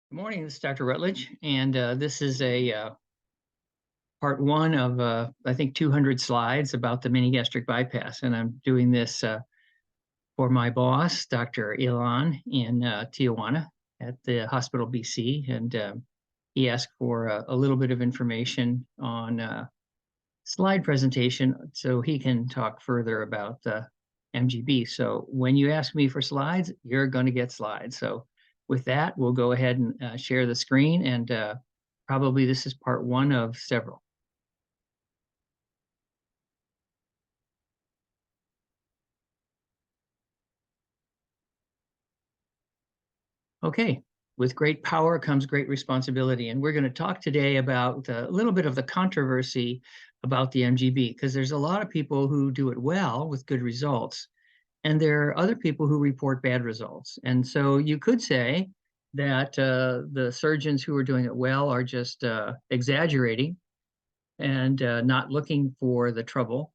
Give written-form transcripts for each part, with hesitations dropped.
Good morning, this is Dr. Rutledge, and this is a part one of, I think, 200 slides about the mini gastric bypass. And I'm doing this for my boss, Dr. Ilan, in Tijuana at the Hospital BC. And he asked for a little bit of information on slide presentation so he can talk further about MGB. So when you ask me for slides, you're going to get slides. So with that, we'll go ahead and share the screen, and probably this is part one of several. Okay, with great power comes great responsibility, and we're going to talk today about a little bit of the controversy about the MGB, because there's a lot of people who do it well with good results, and there are other people who report bad results. And so you could say that the surgeons who are doing it well are just exaggerating and not looking for the trouble.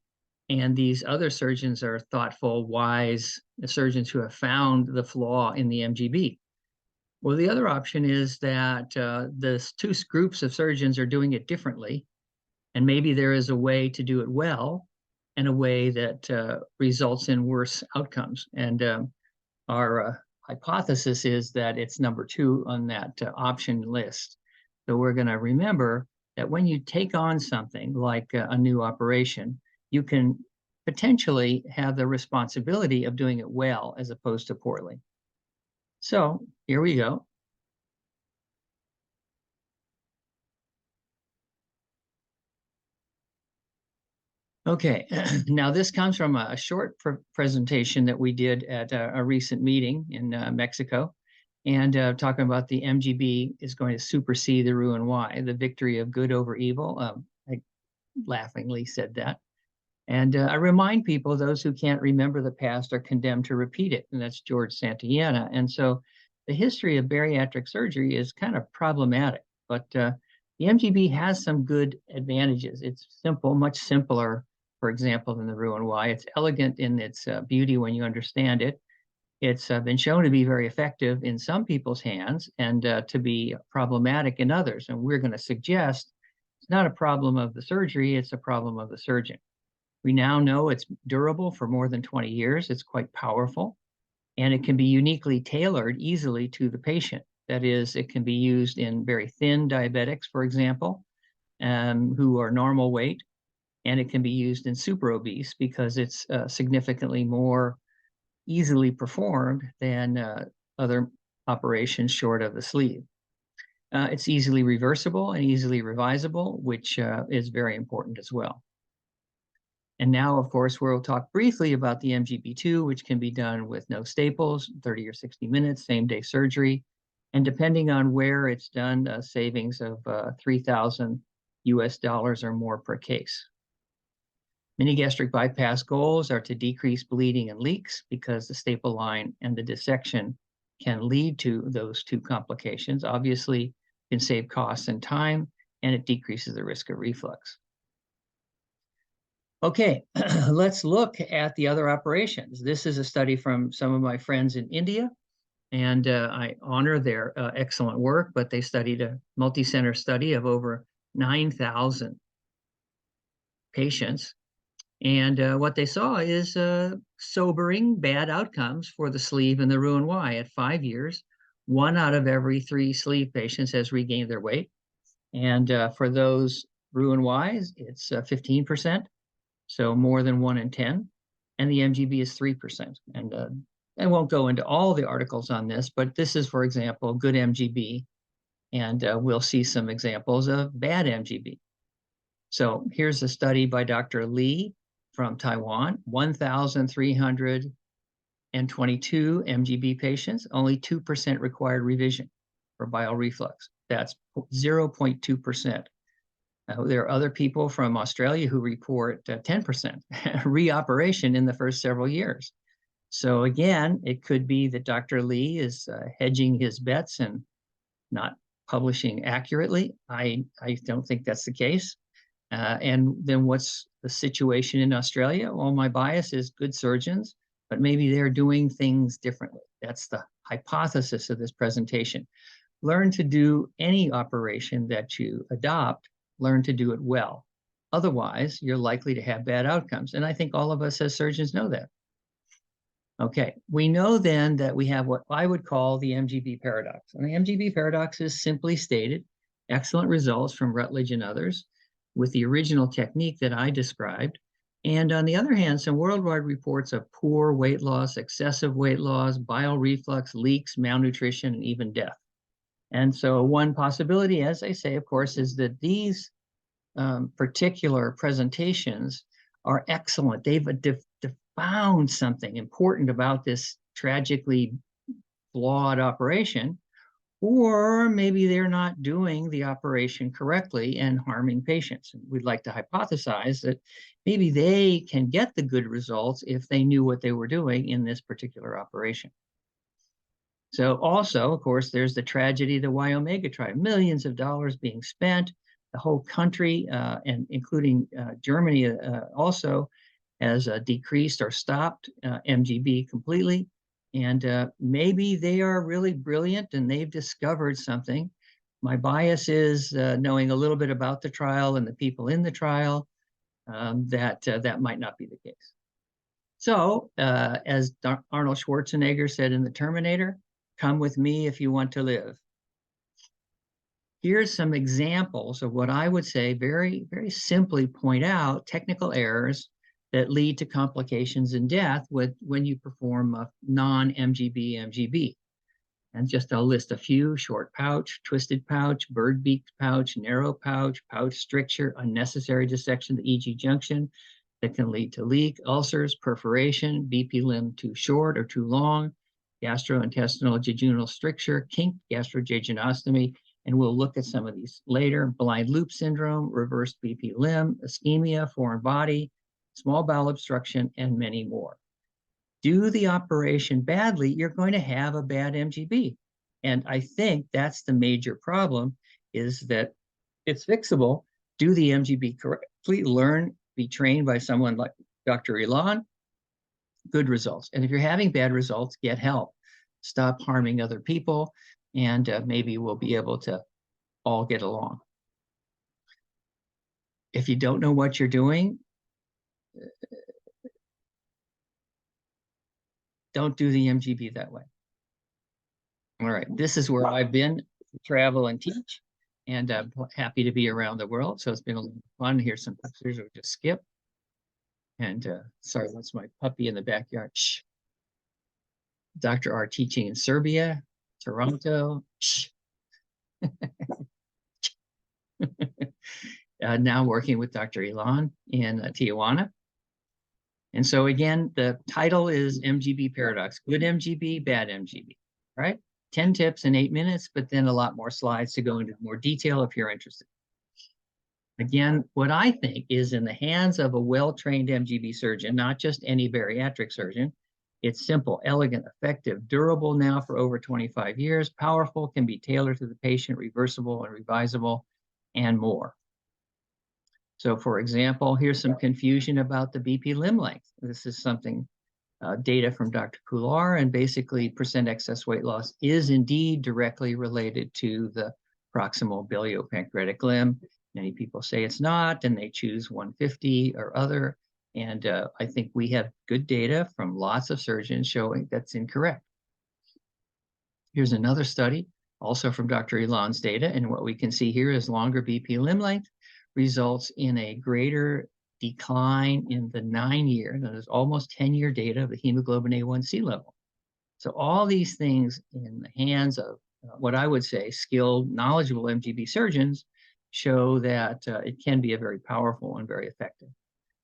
And these other surgeons are thoughtful, wise surgeons who have found the flaw in the MGB. Well, the other option is that the two groups of surgeons are doing it differently, and maybe there is a way to do it well and a way that results in worse outcomes. And our hypothesis is that it's number two on that option list. So we're going to remember that when you take on something like a new operation, you can potentially have the responsibility of doing it well as opposed to poorly. So here we go. Okay, now this comes from a short presentation that we did at a recent meeting in Mexico, and talking about the MGB is going to supersede the Roux-en-Y, the victory of good over evil. I laughingly said that. And I remind people, those who can't remember the past are condemned to repeat it, and that's George Santayana. And so the history of bariatric surgery is kind of problematic, but the MGB has some good advantages. It's simple, much simpler, for example, than the Roux-en-Y. It's elegant in its beauty when you understand it. It's been shown to be very effective in some people's hands and to be problematic in others. And we're going to suggest it's not a problem of the surgery, it's a problem of the surgeon. We now know it's durable for more than 20 years. It's quite powerful, and it can be uniquely tailored easily to the patient. That is, it can be used in very thin diabetics, for example, who are normal weight, and it can be used in super obese because it's significantly more easily performed than other operations short of the sleeve. It's easily reversible and easily revisable, which is very important as well. And now, of course, we'll talk briefly about the MGB2, which can be done with no staples, 30 or 60 minutes, same-day surgery. And depending on where it's done, savings of $3,000 US or more per case. Mini gastric bypass goals are to decrease bleeding and leaks because the staple line and the dissection can lead to those two complications. Obviously, it can save costs and time, and it decreases the risk of reflux. Okay, let's look at the other operations. This is a study from some of my friends in India, and I honor their excellent work, but they studied a multi-center study of over 9,000 patients. And what they saw is sobering bad outcomes for the sleeve and the Roux-en-Y. At 5 years, 1 out of every 3 sleeve patients has regained their weight. And for those Roux-en-Ys, it's 15%. So more than 1 in 10, and the MGB is 3%. And I won't go into all the articles on this, but this is, for example, good MGB, and we'll see some examples of bad MGB. So here's a study by Dr. Lee from Taiwan, 1,322 MGB patients, only 2% required revision for bile reflux. That's 0.2%. There are other people from Australia who report 10% reoperation in the first several years. So again, it could be that Dr. Lee is hedging his bets and not publishing accurately. I don't think that's the case. And then what's the situation in Australia? Well, my bias is good surgeons, but maybe they're doing things differently. That's the hypothesis of this presentation. learn to do any operation that you adopt, learn to do it well. Otherwise, you're likely to have bad outcomes. And I think all of us as surgeons know that. Okay, we know then that we have what I would call the MGB paradox. And the MGB paradox is simply stated, excellent results from Rutledge and others with the original technique that I described. And on the other hand, some worldwide reports of poor weight loss, excessive weight loss, bile reflux, leaks, malnutrition, and even death. And so one possibility, as I say, of course, is that these particular presentations are excellent. They've found something important about this tragically flawed operation, or maybe they're not doing the operation correctly and harming patients. And we'd like to hypothesize that maybe they can get the good results if they knew what they were doing in this particular operation. So also, of course, there's the tragedy of the Y Omega trial, millions of dollars being spent, the whole country, and including Germany also, has decreased or stopped MGB completely. And maybe they are really brilliant and they've discovered something. My bias is knowing a little bit about the trial and the people in the trial, that might not be the case. So as Arnold Schwarzenegger said in The Terminator, come with me if you want to live. Here's some examples of what I would say very, very simply point out technical errors that lead to complications and death when you perform a non-MGB MGB. And just I'll list a few: short pouch, twisted pouch, bird beak pouch, narrow pouch, pouch stricture, unnecessary dissection of the EG junction that can lead to leak, ulcers, perforation, BP limb too short or too long, gastrointestinal jejunal stricture, kink, gastrojejunostomy, and we'll look at some of these later: blind loop syndrome, reversed BP limb, ischemia, foreign body, small bowel obstruction, and many more. Do the operation badly, you're going to have a bad MGB. And I think that's the major problem, is that it's fixable. Do the MGB correctly, learn, be trained by someone like Dr. Elan, good results. And if you're having bad results, get help. Stop harming other people, and maybe we'll be able to all get along. If you don't know what you're doing, don't do the MGB that way. All right, this is where I've been to travel and teach, and I'm happy to be around the world. So it's been a little fun. Here's some pictures we'll just skip. And sorry, that's my puppy in the backyard. Shh. Dr. R teaching in Serbia, Toronto. Shh. Now working with Dr. Elan in Tijuana. And so again, the title is MGB Paradox: good MGB, bad MGB, right? 10 tips in 8 minutes, but then a lot more slides to go into more detail if you're interested. Again, what I think is in the hands of a well-trained MGB surgeon, not just any bariatric surgeon. It's simple, elegant, effective, durable now for over 25 years, powerful, can be tailored to the patient, reversible and revisable, and more. So for example, here's some confusion about the BP limb length. This is something, data from Dr. Coular, and basically percent excess weight loss is indeed directly related to the proximal biliopancreatic limb. Many people say it's not, and they choose 150 or other. And I think we have good data from lots of surgeons showing that's incorrect. Here's another study, also from Dr. Elan's data, and what we can see here is longer BP limb length results in a greater decline in the 9-year, that is almost 10-year data of the hemoglobin A1C level. So all these things in the hands of what I would say skilled, knowledgeable MGB surgeons show that it can be a very powerful and very effective.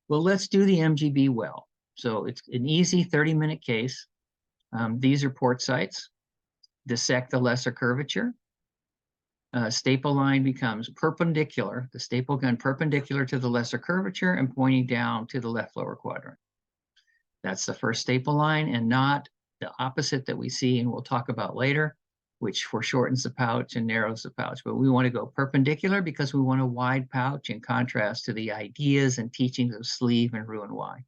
Well, let's do the MGB well. So it's an easy 30-minute case. These are port sites. Dissect the lesser curvature. Staple line becomes perpendicular, the staple gun perpendicular to the lesser curvature and pointing down to the left lower quadrant. That's the first staple line, and not the opposite that we see and we'll talk about later, which foreshortens the pouch and narrows the pouch. But we want to go perpendicular because we want a wide pouch in contrast to the ideas and teachings of sleeve and Roux-en-Y.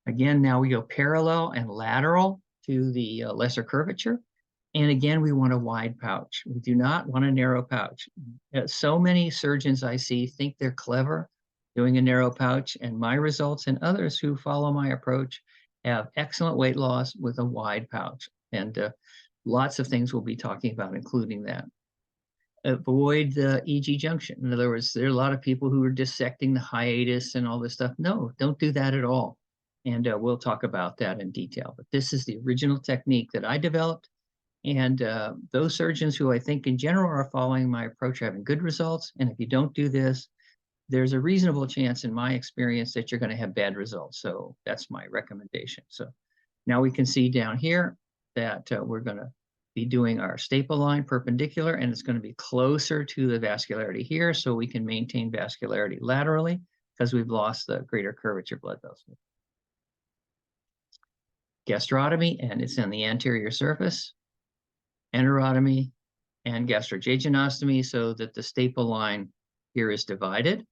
Again, now we go parallel and lateral to the lesser curvature. And again, we want a wide pouch. We do not want a narrow pouch. So many surgeons I see think they're clever doing a narrow pouch, and my results and others who follow my approach have excellent weight loss with a wide pouch. And lots of things we'll be talking about, including that. Avoid the EG junction. In other words, there are a lot of people who are dissecting the hiatus and all this stuff. No, don't do that at all. And we'll talk about that in detail. But this is the original technique that I developed. And those surgeons who I think in general are following my approach are having good results. And if you don't do this, there's a reasonable chance in my experience that you're going to have bad results. So that's my recommendation. So now we can see down here that we're going to be doing our staple line perpendicular, and it's going to be closer to the vascularity here, so we can maintain vascularity laterally because we've lost the greater curvature blood vessels. Gastrotomy, and it's on the anterior surface. Enterotomy and gastrojejunostomy, so that the staple line here is divided.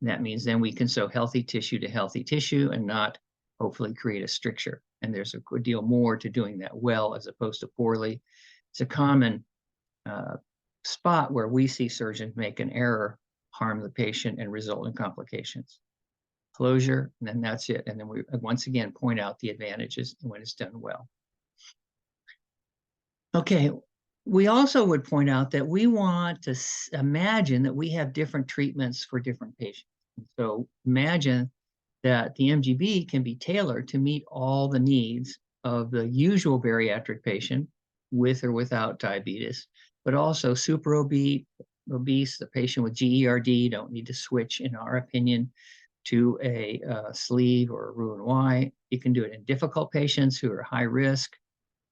That means then we can sew healthy tissue to healthy tissue and not hopefully create a stricture. And there's a good deal more to doing that well as opposed to poorly. It's a common spot where we see surgeons make an error, harm the patient, and result in complications. Closure, and then that's it. And then we once again point out the advantages when it's done well. Okay, we also would point out that we want to imagine that we have different treatments for different patients. So imagine that the MGB can be tailored to meet all the needs of the usual bariatric patient with or without diabetes, but also super obese, the patient with GERD don't need to switch, in our opinion, to a sleeve or a Roux-en-Y. You can do it in difficult patients who are high risk,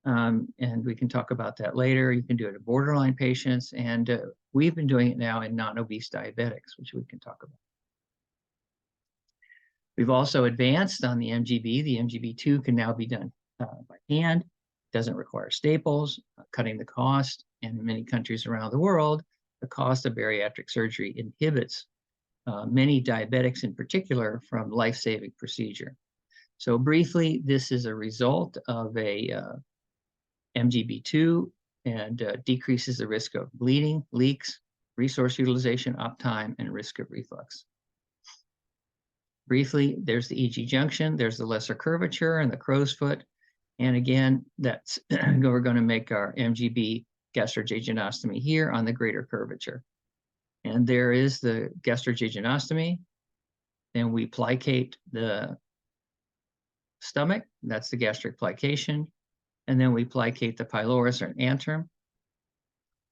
and we can talk about that later. You can do it in borderline patients, and we've been doing it now in non-obese diabetics, which we can talk about. We've also advanced on the MGB. The MGB2 can now be done by hand, doesn't require staples, cutting the cost. And in many countries around the world, the cost of bariatric surgery inhibits many diabetics in particular from life-saving procedure. So briefly, this is a result of a MGB2 and decreases the risk of bleeding, leaks, resource utilization, uptime, and risk of reflux. Briefly, there's the EG junction, there's the lesser curvature and the crow's foot. And again, that's we're going to make our MGB gastrojejunostomy here on the greater curvature. And there is the gastrojejunostomy. Then we plicate the stomach, that's the gastric plication. And then we plicate the pylorus or antrum.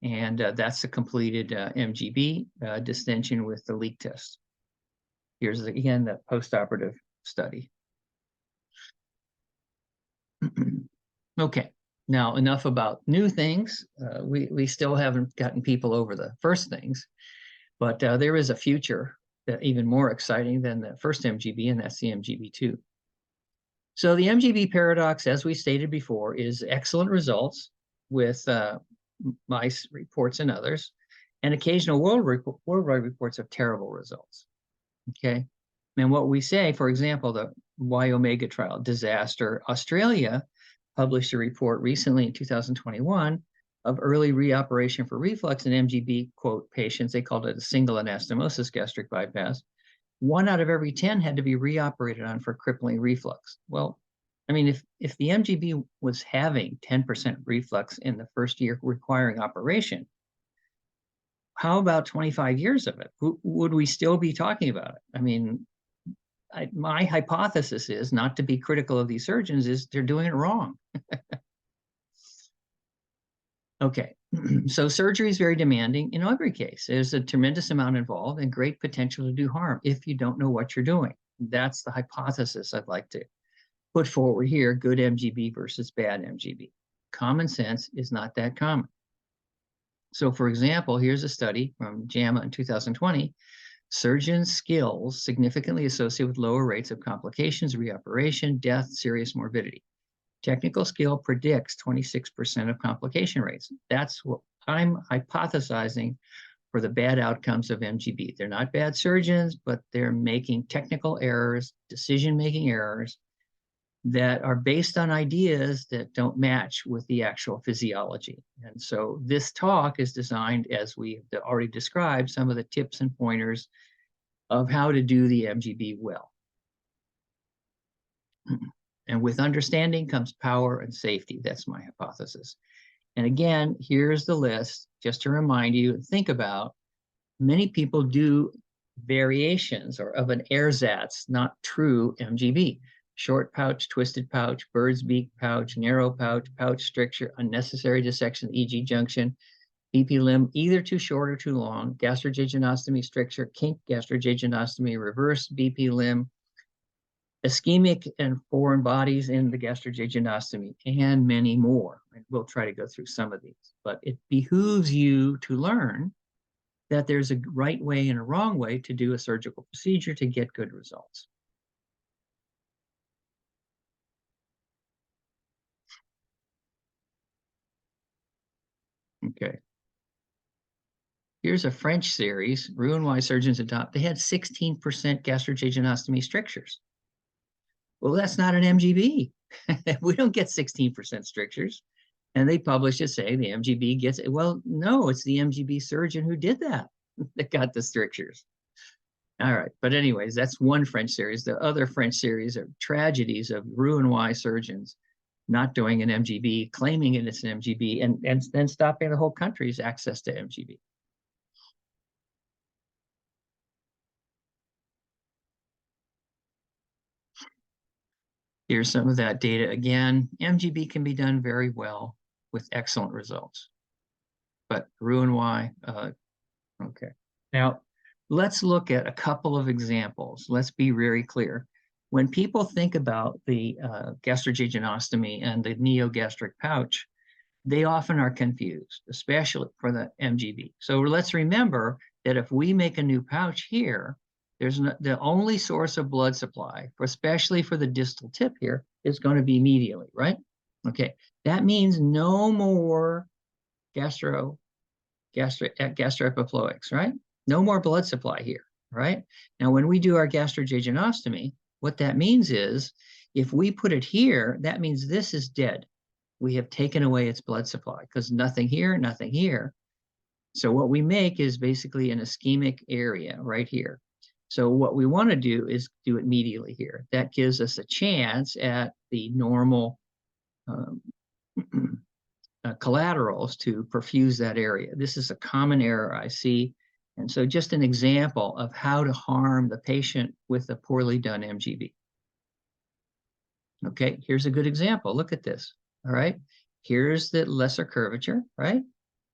And that's the completed MGB distension with the leak test. Here's, again, the postoperative study. Okay, now enough about new things. We still haven't gotten people over the first things, but there is a future that even more exciting than the first MGB, and that's the MGB2. So the MGB paradox, as we stated before, is excellent results with mice reports and others, and occasional worldwide reports of terrible results. Okay, and what we say, for example, the Y Omega trial disaster. Australia published a report recently in 2021 of early reoperation for reflux in MGB, quote, patients. They called it a single anastomosis gastric bypass. 1 out of every 10 had to be reoperated on for crippling reflux. Well, I mean, if the MGB was having 10% reflux in the first year requiring operation, how about 25 years of it? Would we still be talking about it? I mean, my hypothesis is, not to be critical of these surgeons, is they're doing it wrong. Okay, so surgery is very demanding in every case. There's a tremendous amount involved and great potential to do harm if you don't know what you're doing. That's the hypothesis I'd like to put forward here, good MGB versus bad MGB. Common sense is not that common. So for example, here's a study from JAMA in 2020. Surgeon skills significantly associated with lower rates of complications, reoperation, death, serious morbidity. Technical skill predicts 26% of complication rates. That's what I'm hypothesizing for the bad outcomes of MGB. They're not bad surgeons, but they're making technical errors, decision-making errors, that are based on ideas that don't match with the actual physiology. And so this talk is designed, as we have already described, some of the tips and pointers of how to do the MGB well. And with understanding comes power and safety. That's my hypothesis. And again, here's the list, just to remind you, think about, many people do variations or of an ersatz, not true MGB. Short pouch, twisted pouch, bird's beak pouch, narrow pouch, pouch stricture, unnecessary dissection, e.g. junction, BP limb, either too short or too long, gastrojejunostomy stricture, kink gastrojejunostomy, reverse BP limb, ischemic and foreign bodies in the gastrojejunostomy, and many more. And we'll try to go through some of these, but it behooves you to learn that there's a right way and a wrong way to do a surgical procedure to get good results. Okay. Here's a French series, Roux-en-Y surgeons adopt. They had 16% gastrojejunostomy strictures. Well, that's not an MGB. We don't get 16% strictures. And they published it saying the MGB gets it. Well, no, it's the MGB surgeon who did that that got the strictures. All right. But anyways, that's one French series. The other French series are tragedies of Roux-en-Y surgeons not doing an MGB, claiming it's an MGB, and then stopping the whole country's access to MGB. Here's some of that data again. MGB can be done very well with excellent results. But Roux-en-Y, okay. Now, let's look at a couple of examples. Let's be very clear. When people think about the gastrojejunostomy and the neogastric pouch, they often are confused, especially for the MGB. So let's remember that if we make a new pouch here, there's the only source of blood supply, especially for the distal tip here, is going to be medially, right? Okay, that means no more gastroepiploics, right? No more blood supply here, right? Now, when we do our gastrojejunostomy, what that means is if we put it here, that means this is dead. We have taken away its blood supply because nothing here, nothing here. So what we make is basically an ischemic area right here. So what we want to do is do it medially here. That gives us a chance at the normal collaterals to perfuse that area. This is a common error I see. And so just an example of how to harm the patient with a poorly done MGB. Okay, here's a good example. Look at this. All right, here's the lesser curvature, right?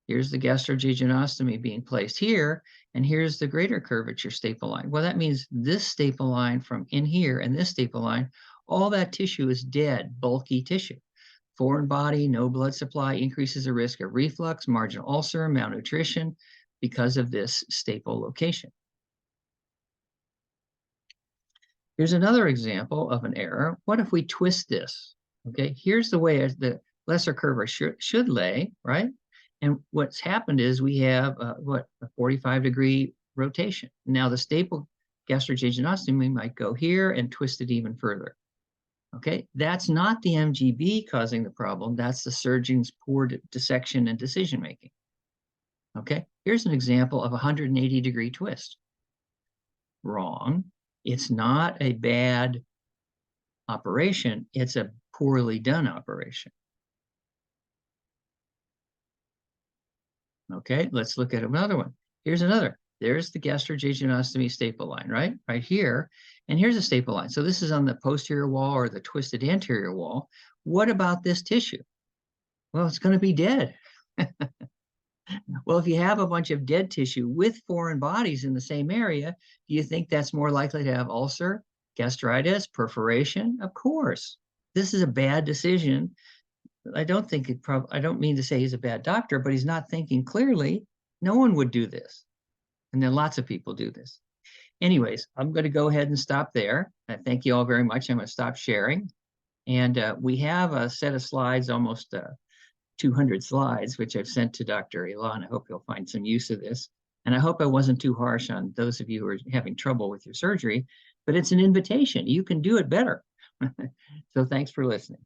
Here's the gastrojejunostomy being placed here, and here's the greater curvature staple line. Well, that means this staple line from in here and this staple line, all that tissue is dead, bulky tissue. Foreign body, no blood supply, increases the risk of reflux, marginal ulcer, malnutrition because of this staple location. Here's another example of an error. What if we twist this? Okay, here's the way the lesser curvature should lay, right? And what's happened is we have a 45-degree rotation. Now the staple gastrojejunostomy might go here and twist it even further. Okay, that's not the MGB causing the problem. That's the surgeon's poor dissection and decision-making. Okay, here's an example of a 180-degree twist. Wrong. It's not a bad operation. It's a poorly done operation. Okay, let's look at another one. Here's another. There's the gastrojejunostomy staple line, right? Right here. And here's a staple line. So this is on the posterior wall or the twisted anterior wall. What about this tissue? Well, it's going to be dead. Well, if you have a bunch of dead tissue with foreign bodies in the same area, do you think that's more likely to have ulcer, gastritis, perforation? Of course. This is a bad decision. I don't mean to say he's a bad doctor, but he's not thinking clearly. No one would do this. And then lots of people do this. Anyways, I'm going to go ahead and stop there. I thank you all very much. I'm going to stop sharing. And we have a set of slides, almost 200 slides, which I've sent to Dr. Elon. I hope you'll find some use of this. And I hope I wasn't too harsh on those of you who are having trouble with your surgery, but it's an invitation. You can do it better. So thanks for listening.